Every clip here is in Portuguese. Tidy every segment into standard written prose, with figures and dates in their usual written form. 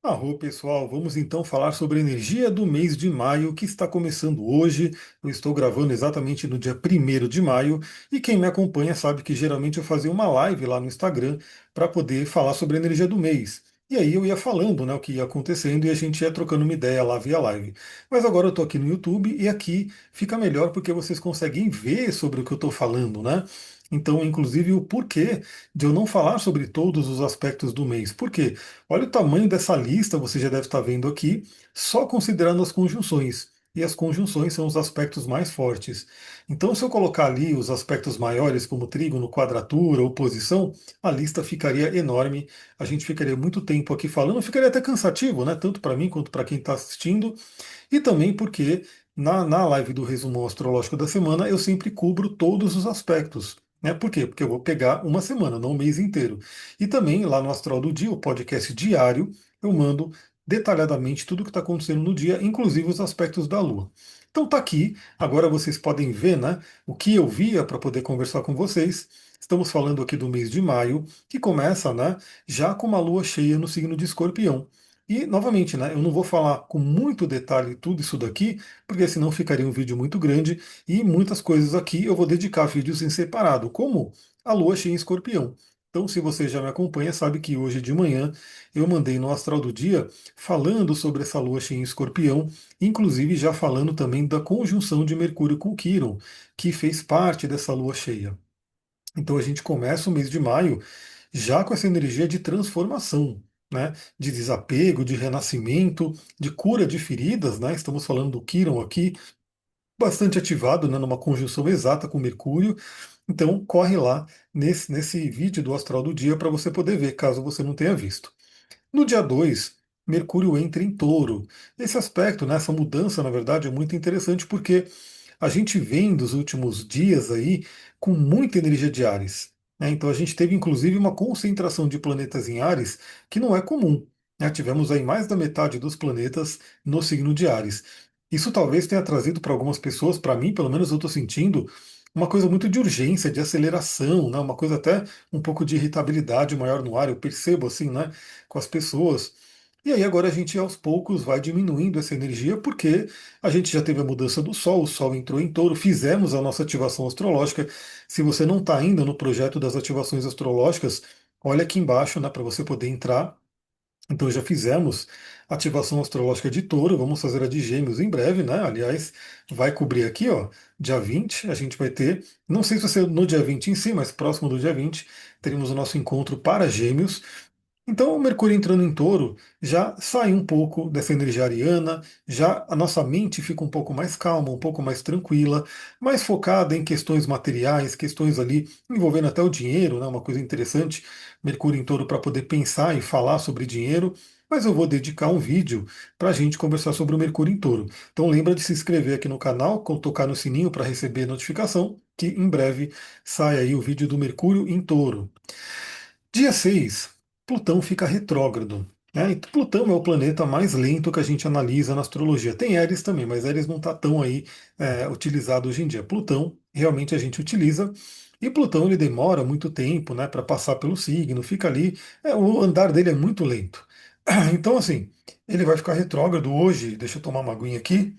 Arro, pessoal, vamos então falar sobre a energia do mês de maio, que está começando hoje. Eu estou gravando exatamente no dia 1º de maio, e quem me acompanha sabe que geralmente eu fazia uma live lá no Instagram para poder falar sobre a energia do mês. E aí eu ia falando, né, o que ia acontecendo e a gente ia trocando uma ideia lá via live. Mas agora eu estou aqui no YouTube e aqui fica melhor porque vocês conseguem ver sobre o que eu estou falando, né? Então, inclusive, o porquê de eu não falar sobre todos os aspectos do mês. Por quê? Olha o tamanho dessa lista, você já deve estar vendo aqui, só considerando as conjunções. E as conjunções são os aspectos mais fortes. Então, se eu colocar ali os aspectos maiores, como trígono, quadratura, oposição, a lista ficaria enorme. A gente ficaria muito tempo aqui falando, ficaria até cansativo, né? Tanto para mim quanto para quem está assistindo. E também porque na live do resumo astrológico da semana eu sempre cubro todos os aspectos. Né? Por quê? Porque eu vou pegar uma semana, não um mês inteiro. E também lá no Astral do Dia, o podcast diário, eu mando detalhadamente tudo o que está acontecendo no dia, inclusive os aspectos da Lua. Então tá aqui, agora vocês podem ver, né, o que eu via para poder conversar com vocês. Estamos falando aqui do mês de maio, que começa, né, já com uma lua cheia no signo de Escorpião. E, novamente, né, eu não vou falar com muito detalhe tudo isso daqui, porque senão ficaria um vídeo muito grande e muitas coisas aqui eu vou dedicar vídeos em separado, como a lua cheia em Escorpião. Então, se você já me acompanha, sabe que hoje de manhã eu mandei no Astral do Dia falando sobre essa lua cheia em Escorpião, inclusive já falando também da conjunção de Mercúrio com Quíron, que fez parte dessa lua cheia. Então a gente começa o mês de maio já com essa energia de transformação, né? De desapego, de renascimento, de cura de feridas, né? Estamos falando do Quirón aqui, bastante ativado, né? Numa conjunção exata com Mercúrio. Então corre lá nesse vídeo do Astral do Dia para você poder ver, caso você não tenha visto. No dia 2, Mercúrio entra em Touro. Esse aspecto, né, essa mudança, na verdade, é muito interessante porque a gente vem dos últimos dias aí com muita energia de Áries. Né? Então a gente teve inclusive uma concentração de planetas em Áries que não é comum. Né? Tivemos aí mais da metade dos planetas no signo de Áries. Isso talvez tenha trazido para algumas pessoas, para mim, pelo menos eu estou sentindo, uma coisa muito de urgência, de aceleração, né? Uma coisa até um pouco de irritabilidade maior no ar, eu percebo assim, né? Com as pessoas. E aí agora a gente aos poucos vai diminuindo essa energia, porque a gente já teve a mudança do Sol, o Sol entrou em Touro, fizemos a nossa ativação astrológica. Se você não está ainda no projeto das ativações astrológicas, olha aqui embaixo, né, para você poder entrar. Então já fizemos a ativação astrológica de Touro, vamos fazer a de Gêmeos em breve, né? Aliás, vai cobrir aqui, ó, dia 20, a gente vai ter, não sei se vai ser no dia 20 em si, mas próximo do dia 20, teremos o nosso encontro para Gêmeos. Então, o Mercúrio entrando em Touro já sai um pouco dessa energia ariana, já a nossa mente fica um pouco mais calma, um pouco mais tranquila, mais focada em questões materiais, questões ali envolvendo até o dinheiro, né, uma coisa interessante, Mercúrio em Touro para poder pensar e falar sobre dinheiro. Mas eu vou dedicar um vídeo para a gente conversar sobre o Mercúrio em Touro. Então lembra de se inscrever aqui no canal, tocar no sininho para receber notificação, que em breve sai aí o vídeo do Mercúrio em Touro. Dia 6, Plutão fica retrógrado. Né? E Plutão é o planeta mais lento que a gente analisa na astrologia. Tem Eris também, mas Eris não está tão aí utilizado hoje em dia. Plutão realmente a gente utiliza. E Plutão ele demora muito tempo, né, para passar pelo signo, fica ali, o andar dele é muito lento. Então assim, ele vai ficar retrógrado hoje. Deixa eu tomar uma aguinha aqui.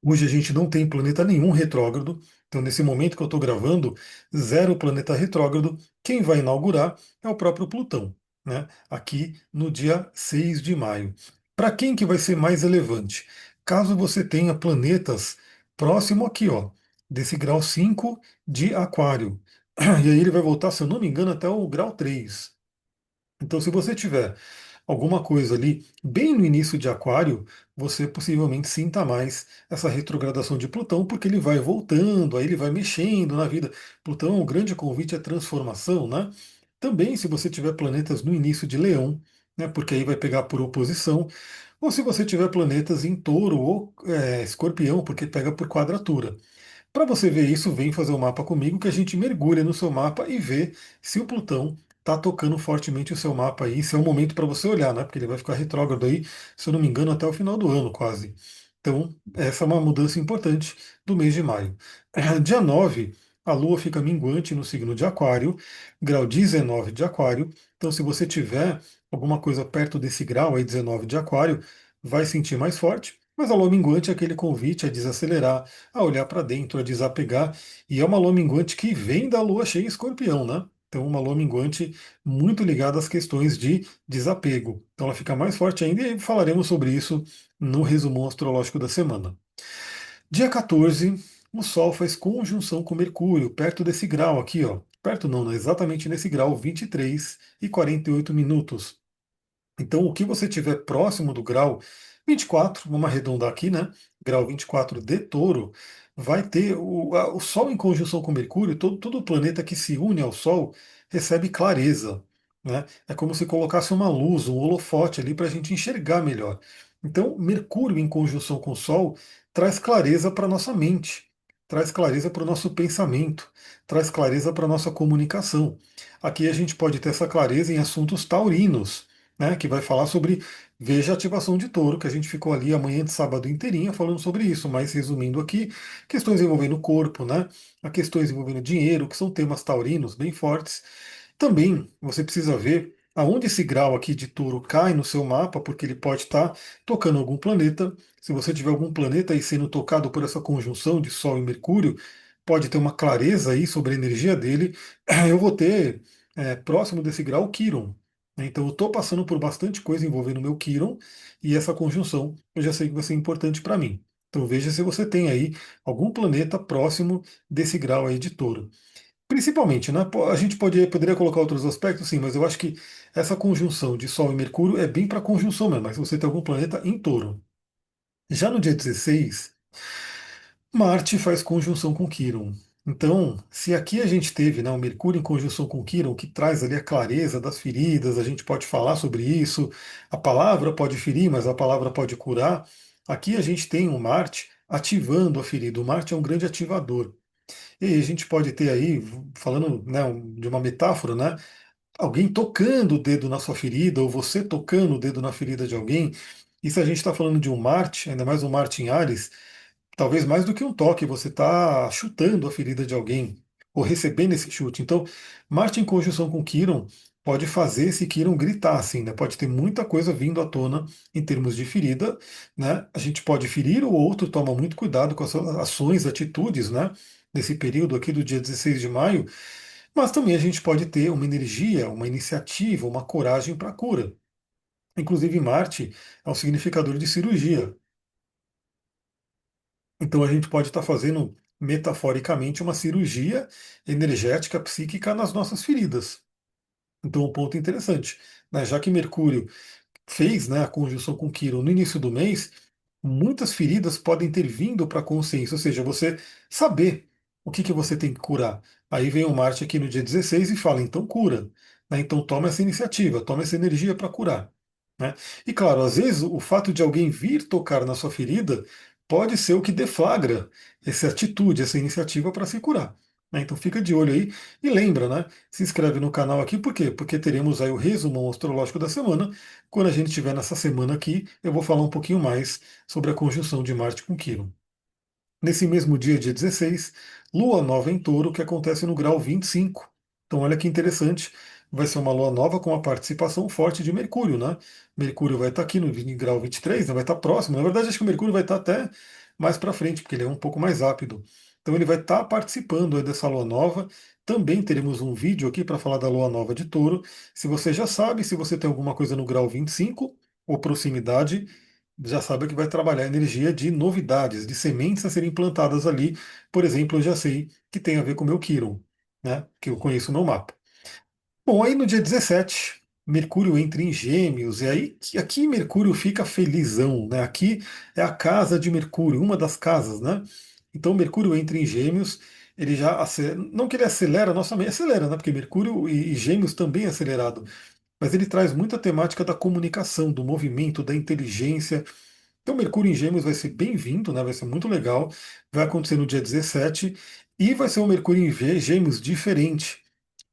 Hoje a gente não tem planeta nenhum retrógrado, então nesse momento que eu estou gravando, zero planeta retrógrado. Quem vai inaugurar é o próprio Plutão, né? Aqui no dia 6 de maio. Para quem que vai ser mais relevante? Caso você tenha planetas próximo aqui, ó, desse grau 5 de Aquário. E aí ele vai voltar, se eu não me engano, até o grau 3. Então, se você tiver alguma coisa ali bem no início de Aquário, você possivelmente sinta mais essa retrogradação de Plutão, porque ele vai voltando, aí ele vai mexendo na vida. Plutão, o grande convite é transformação, né? Também, se você tiver planetas no início de Leão, né? Porque aí vai pegar por oposição, ou se você tiver planetas em Touro ou Escorpião, porque pega por quadratura. Para você ver isso, vem fazer o mapa comigo que a gente mergulha no seu mapa e vê se o Plutão está tocando fortemente o seu mapa aí. Esse é o momento para você olhar, né? Porque ele vai ficar retrógrado aí, se eu não me engano, até o final do ano, quase. Então, essa é uma mudança importante do mês de maio. Dia 9, a Lua fica minguante no signo de Aquário, grau 19 de Aquário. Então, se você tiver alguma coisa perto desse grau aí, 19 de Aquário, vai sentir mais forte. Mas a Lua minguante é aquele convite a desacelerar, a olhar para dentro, a desapegar. E é uma Lua minguante que vem da Lua cheia em Escorpião, né? Então, uma Lua minguante muito ligada às questões de desapego. Então, ela fica mais forte ainda e falaremos sobre isso no resumo astrológico da semana. Dia 14, o Sol faz conjunção com Mercúrio, perto desse grau aqui, ó. Perto não, né? Exatamente nesse grau, 23 e 48 minutos. Então, o que você tiver próximo do grau 24, vamos arredondar aqui, né? Grau 24 de Touro, vai ter o Sol em conjunção com Mercúrio, todo planeta que se une ao Sol recebe clareza, né? É como se colocasse uma luz, um holofote ali para a gente enxergar melhor. Então, Mercúrio em conjunção com o Sol traz clareza para a nossa mente, traz clareza para o nosso pensamento, traz clareza para a nossa comunicação. Aqui a gente pode ter essa clareza em assuntos taurinos, né, que vai falar sobre veja a ativação de touro, que a gente ficou ali a manhã de sábado inteirinha falando sobre isso, mas resumindo aqui, questões envolvendo o corpo, né, a questões envolvendo dinheiro, que são temas taurinos bem fortes. Também você precisa ver aonde esse grau aqui de touro cai no seu mapa, porque ele pode estar tocando algum planeta. Se você tiver algum planeta aí sendo tocado por essa conjunção de Sol e Mercúrio, pode ter uma clareza aí sobre a energia dele. Eu vou ter próximo desse grau o Quiron, né? Então eu estou passando por bastante coisa envolvendo o meu Quiron e essa conjunção eu já sei que vai ser importante para mim. Então veja se você tem aí algum planeta próximo desse grau aí de touro. Principalmente, né? A gente poderia colocar outros aspectos, sim, mas eu acho que essa conjunção de Sol e Mercúrio é bem para conjunção mesmo, mas se você tem algum planeta em touro. Já no dia 16, Marte faz conjunção com Quirón. Então, se aqui a gente teve, né, o Mercúrio em conjunção com Quirón, que traz ali a clareza das feridas, a gente pode falar sobre isso, a palavra pode ferir, mas a palavra pode curar. Aqui a gente tem o Marte ativando a ferida. O Marte é um grande ativador. E aí a gente pode ter aí, falando, né, de uma metáfora, né, alguém tocando o dedo na sua ferida, ou você tocando o dedo na ferida de alguém. E se a gente está falando de um Marte, ainda mais um Marte em Ares, talvez mais do que um toque, você está chutando a ferida de alguém, ou recebendo esse chute. Então, Marte em conjunção com Quirón pode fazer esse Quirón gritar, assim, né? Pode ter muita coisa vindo à tona em termos de ferida, né? A gente pode ferir o outro, toma muito cuidado com as suas ações, atitudes, né? Nesse período aqui do dia 16 de maio, mas também a gente pode ter uma energia, uma iniciativa, uma coragem para a cura. Inclusive, Marte é um significador de cirurgia. Então a gente pode estar fazendo, metaforicamente, uma cirurgia energética, psíquica nas nossas feridas. Então, um ponto interessante, né? Já que Mercúrio fez, né, a conjunção com Quirón no início do mês, muitas feridas podem ter vindo para a consciência, ou seja, você saber o que você tem que curar. Aí vem o Marte aqui no dia 16 e fala, então cura. Né? Então toma essa iniciativa, toma essa energia para curar. Né? E claro, às vezes o fato de alguém vir tocar na sua ferida pode ser o que deflagra essa atitude, essa iniciativa para se curar. Né? Então fica de olho aí e lembra, né? Se inscreve no canal aqui, por quê? Porque teremos aí o resumo astrológico da semana. Quando a gente estiver nessa semana aqui, eu vou falar um pouquinho mais sobre a conjunção de Marte com Quirón. Nesse mesmo dia, dia 16, Lua nova em Touro, que acontece no grau 25. Então, olha que interessante, vai ser uma lua nova com uma participação forte de Mercúrio, né? Mercúrio vai estar aqui no grau 23, né? Vai estar próximo. Na verdade, acho que o Mercúrio vai estar até mais para frente, porque ele é um pouco mais rápido. Então, ele vai estar participando aí dessa lua nova. Também teremos um vídeo aqui para falar da lua nova de Touro. Se você já sabe, se você tem alguma coisa no grau 25 ou proximidade, já sabe que vai trabalhar a energia de novidades, de sementes a serem plantadas ali. Por exemplo, eu já sei que tem a ver com o meu Quirón, né? Que eu conheço o meu mapa. Bom, aí no dia 17, Mercúrio entra em Gêmeos, e aí aqui Mercúrio fica felizão, né? Aqui é a casa de Mercúrio, uma das casas, né? Então Mercúrio entra em Gêmeos, ele já não que ele acelera, nossa mente acelera, né? Porque Mercúrio e Gêmeos também é acelerado, mas ele traz muita temática da comunicação, do movimento, da inteligência. Então, Mercúrio em Gêmeos vai ser bem-vindo, né? Vai ser muito legal. Vai acontecer no dia 17 e vai ser um Mercúrio em Gêmeos diferente.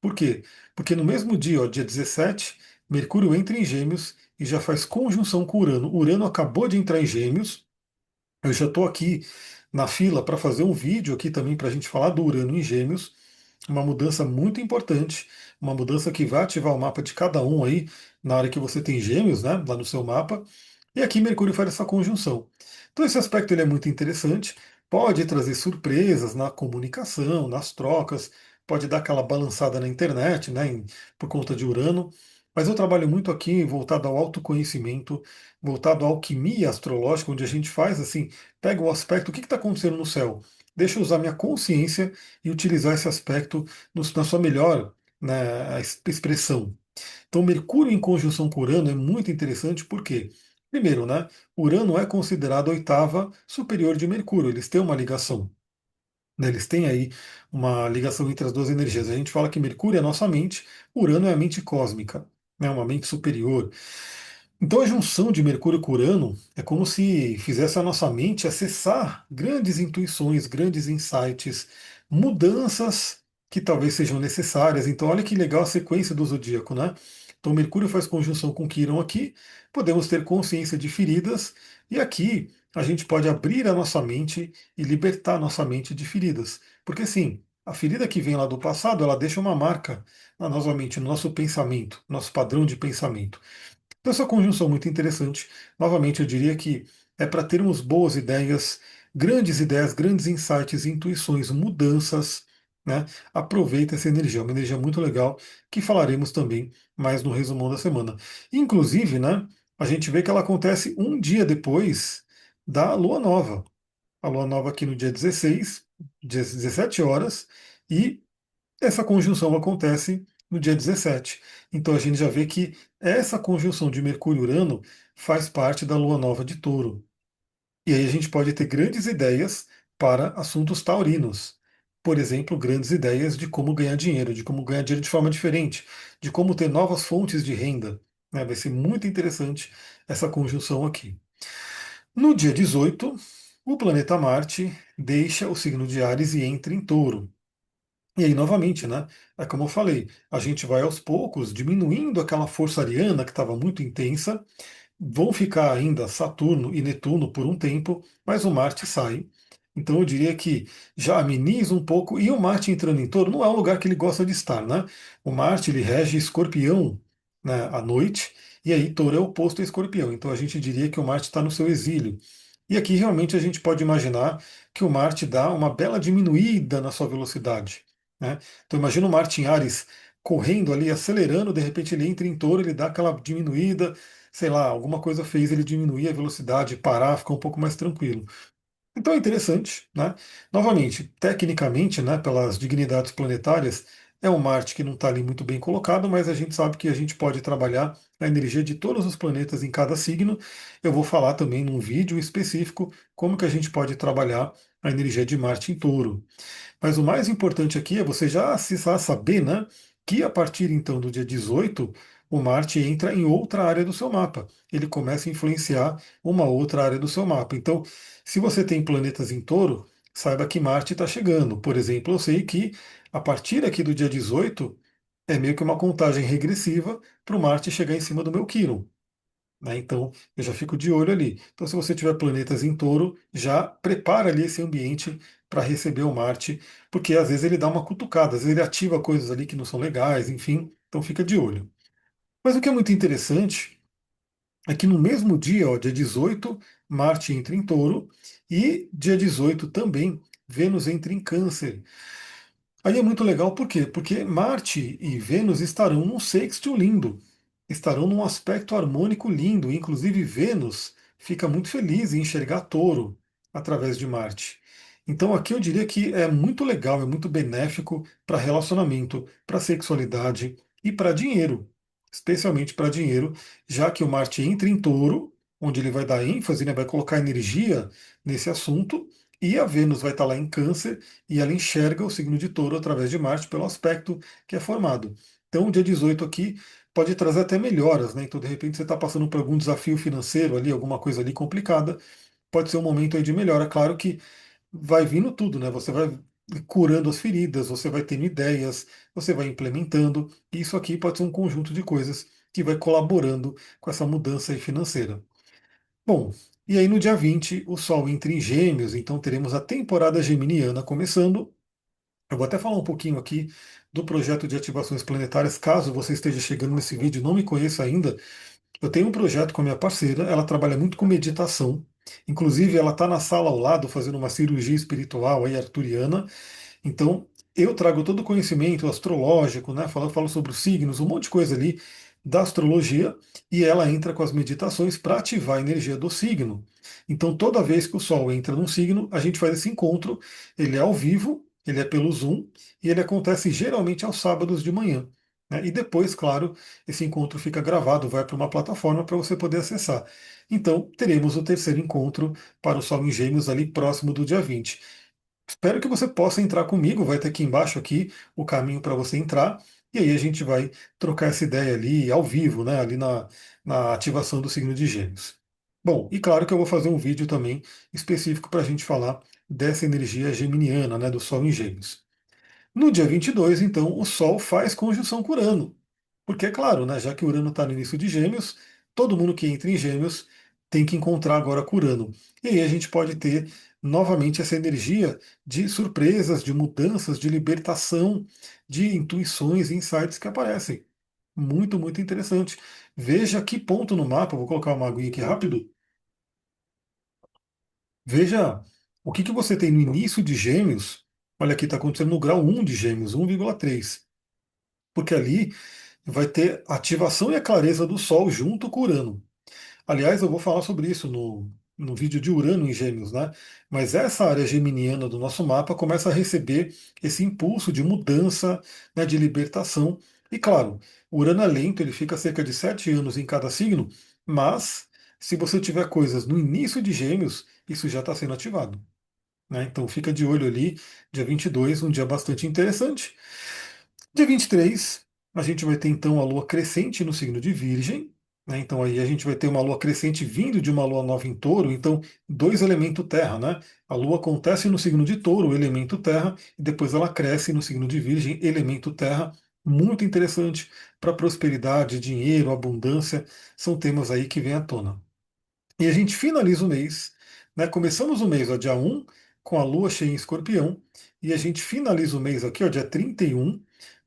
Por quê? Porque no mesmo dia, ó, dia 17, Mercúrio entra em Gêmeos e já faz conjunção com Urano. Urano acabou de entrar em Gêmeos. Eu já estou aqui na fila para fazer um vídeo aqui também para a gente falar do Urano em Gêmeos. Uma mudança muito importante, uma mudança que vai ativar o mapa de cada um aí na hora que você tem Gêmeos, né, lá no seu mapa. E aqui Mercúrio faz essa conjunção. Então esse aspecto ele é muito interessante, pode trazer surpresas na comunicação, nas trocas, pode dar aquela balançada na internet, né, por conta de Urano. Mas eu trabalho muito aqui voltado ao autoconhecimento, voltado à alquimia astrológica, onde a gente faz assim, pega o aspecto, o que está acontecendo no céu? Deixa eu usar minha consciência e utilizar esse aspecto na sua melhor, né, expressão. Então, Mercúrio em conjunção com Urano é muito interessante porque, primeiro, né, Urano é considerado a oitava superior de Mercúrio, eles têm uma ligação. Né, eles têm aí uma ligação entre as duas energias. A gente fala que Mercúrio é a nossa mente, Urano é a mente cósmica, né, uma mente superior. Então a junção de Mercúrio com Urano é como se fizesse a nossa mente acessar grandes intuições, grandes insights, mudanças que talvez sejam necessárias. Então olha que legal a sequência do zodíaco, né? Então Mercúrio faz conjunção com Quirón aqui, podemos ter consciência de feridas, e aqui a gente pode abrir a nossa mente e libertar a nossa mente de feridas. Porque sim, a ferida que vem lá do passado, ela deixa uma marca na nossa mente, no nosso pensamento, nosso padrão de pensamento. Então, essa conjunção muito interessante. Novamente, eu diria que é para termos boas ideias, grandes insights, intuições, mudanças. Né? Aproveita essa energia, é uma energia muito legal, que falaremos também mais no resumão da semana. Inclusive, né, a gente vê que ela acontece um dia depois da Lua Nova. A Lua Nova aqui no dia 16, dia 17 horas, e essa conjunção acontece no dia 17. Então a gente já vê que essa conjunção de Mercúrio e Urano faz parte da lua nova de Touro. E aí a gente pode ter grandes ideias para assuntos taurinos. Por exemplo, grandes ideias de como ganhar dinheiro, de como ganhar dinheiro de forma diferente, de como ter novas fontes de renda. Né? Vai ser muito interessante essa conjunção aqui. No dia 18, o planeta Marte deixa o signo de Áries e entra em Touro. E aí, novamente, né? É como eu falei, a gente vai aos poucos diminuindo aquela força ariana que estava muito intensa. Vão ficar ainda Saturno e Netuno por um tempo, mas o Marte sai. Então eu diria que já ameniza um pouco. E o Marte entrando em Touro não é um lugar que ele gosta de estar, né? O Marte ele rege Escorpião, né, à noite, e aí Touro é oposto a Escorpião. Então a gente diria que o Marte está no seu exílio. E aqui realmente a gente pode imaginar que o Marte dá uma bela diminuída na sua velocidade. Né? Então imagina o Marte em Ares correndo ali, acelerando, de repente ele entra em Touro, ele dá aquela diminuída, sei lá, alguma coisa fez ele diminuir a velocidade, parar, ficar um pouco mais tranquilo. Então é interessante, né? Novamente, tecnicamente, né, pelas dignidades planetárias, é um Marte que não está ali muito bem colocado, mas a gente sabe que a gente pode trabalhar a energia de todos os planetas em cada signo. Eu vou falar também num vídeo específico como que a gente pode trabalhar a energia de Marte em Touro. Mas o mais importante aqui é você já se saber, né, que a partir então do dia 18, o Marte entra em outra área do seu mapa. Ele começa a influenciar uma outra área do seu mapa. Então, se você tem planetas em touro, saiba que Marte está chegando. Por exemplo, eu sei que a partir aqui do dia 18 é meio que uma contagem regressiva para o Marte chegar em cima do meu Quirón. Né? Então, eu já fico de olho ali. Então, se você tiver planetas em touro, já prepara ali esse ambiente para receber o Marte, porque às vezes ele dá uma cutucada, às vezes ele ativa coisas ali que não são legais, enfim. Então, fica de olho. Mas o que é muito interessante é que no mesmo dia, ó, dia 18, Marte entra em touro, e dia 18 também, Vênus entra em câncer. Aí é muito legal, por quê? Porque Marte e Vênus estarão num sextil lindo, estarão num aspecto harmônico lindo. Inclusive, Vênus fica muito feliz em enxergar Touro através de Marte. Então, aqui eu diria que é muito legal, é muito benéfico para relacionamento, para sexualidade e para dinheiro, especialmente para dinheiro, já que o Marte entra em Touro, onde ele vai dar ênfase, né, vai colocar energia nesse assunto, e a Vênus vai estar lá em Câncer e ela enxerga o signo de Touro através de Marte pelo aspecto que é formado. Então, o dia 18 aqui pode trazer até melhoras, né? Então, de repente, você está passando por algum desafio financeiro ali, alguma coisa ali complicada, pode ser um momento aí de melhora. Claro que vai vindo tudo, né? Você vai curando as feridas, você vai tendo ideias, você vai implementando. E isso aqui pode ser um conjunto de coisas que vai colaborando com essa mudança aí financeira. Bom, E aí no dia 20 o Sol entra em Gêmeos, então teremos a temporada geminiana começando. Eu vou até falar um pouquinho aqui do projeto de ativações planetárias, caso você esteja chegando nesse vídeo e não me conheça ainda. Eu tenho um projeto com a minha parceira, ela trabalha muito com meditação. Inclusive, ela está na sala ao lado fazendo uma cirurgia espiritual aí, arturiana. Então, eu trago todo o conhecimento astrológico, né? Falo sobre os signos, um monte de coisa ali da astrologia, e ela entra com as meditações para ativar a energia do signo. Então, toda vez que o Sol entra num signo, a gente faz esse encontro. Ele é ao vivo, ele é pelo Zoom, e ele acontece geralmente aos sábados de manhã. Né? E depois, claro, esse encontro fica gravado, vai para uma plataforma para você poder acessar. Então, teremos o terceiro encontro para o Sol em Gêmeos ali próximo do dia 20. Espero que você possa entrar comigo, vai ter aqui embaixo aqui o caminho para você entrar, e aí a gente vai trocar essa ideia ali ao vivo, né, ali na ativação do signo de Gêmeos. Bom, e claro que eu vou fazer um vídeo também específico para a gente falar dessa energia geminiana, né, do Sol em Gêmeos. No dia 22, então, o Sol faz conjunção com Urano. Porque, é claro, né, já que Urano está no início de Gêmeos, todo mundo que entra em Gêmeos tem que encontrar agora com Urano. E aí a gente pode ter novamente essa energia de surpresas, de mudanças, de libertação, de intuições e insights que aparecem. Muito, muito interessante. Veja que ponto no mapa, vou colocar uma aguinha aqui rápido. Veja o que você tem no início de Gêmeos. Olha aqui, está acontecendo no grau 1 de Gêmeos, 1,3. Porque ali vai ter a ativação e a clareza do Sol junto com Urano. Aliás, eu vou falar sobre isso no vídeo de Urano em Gêmeos, né? Mas essa área geminiana do nosso mapa começa a receber esse impulso de mudança, né, de libertação. E claro, o Urano é lento, ele fica cerca de 7 anos em cada signo, mas se você tiver coisas no início de Gêmeos, isso já está sendo ativado. Né? Então fica de olho ali, dia 22, um dia bastante interessante. Dia 23, a gente vai ter então a lua crescente no signo de Virgem, né? Então aí a gente vai ter uma lua crescente vindo de uma lua nova em Touro, então dois elementos terra, né? A lua acontece no signo de Touro, elemento terra, e depois ela cresce no signo de Virgem, elemento terra. Muito interessante para prosperidade, dinheiro, abundância, são temas aí que vêm à tona. E a gente finaliza o mês, né? Começamos o mês, ó, dia 1, com a lua cheia em Escorpião, e a gente finaliza o mês aqui, ó, dia 31,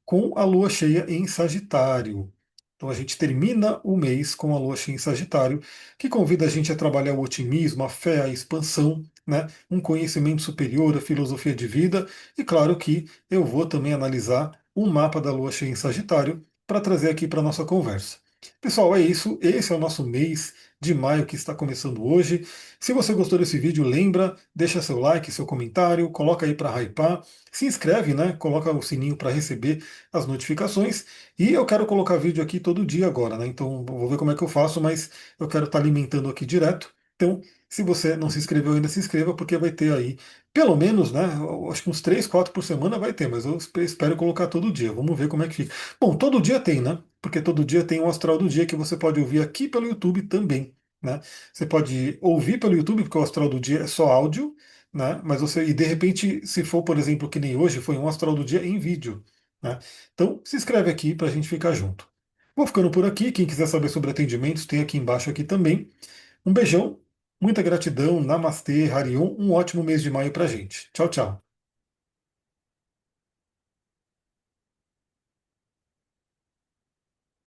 com a lua cheia em Sagitário. Então a gente termina o mês com a lua cheia em Sagitário, que convida a gente a trabalhar o otimismo, a fé, a expansão, né? Um conhecimento superior, a filosofia de vida, e claro que eu vou também analisar o mapa da lua cheia em Sagitário para trazer aqui para a nossa conversa. Pessoal, é isso. Esse é o nosso mês de maio que está começando hoje. Se você gostou desse vídeo, lembra, deixa seu like, seu comentário, coloca aí para hypar, se inscreve, né? Coloca o sininho para receber as notificações. E eu quero colocar vídeo aqui todo dia agora, né? Então vou ver como é que eu faço, mas eu quero estar alimentando aqui direto. Então, se você não se inscreveu ainda, se inscreva, porque vai ter aí, pelo menos, né? Eu acho que uns 3, 4 por semana vai ter, mas eu espero colocar todo dia. Vamos ver como é que fica. Bom, todo dia tem, né? Porque todo dia tem um astral do dia que você pode ouvir aqui pelo YouTube também, né? Você pode ouvir pelo YouTube, porque o astral do dia é só áudio, né? Mas você, e de repente, se for, por exemplo, que nem hoje, foi um astral do dia em vídeo, né? Então, se inscreve aqui para a gente ficar junto. Vou ficando por aqui. Quem quiser saber sobre atendimentos, tem aqui embaixo aqui também. Um beijão, muita gratidão, Namastê, Harion, um ótimo mês de maio para gente. Tchau, tchau.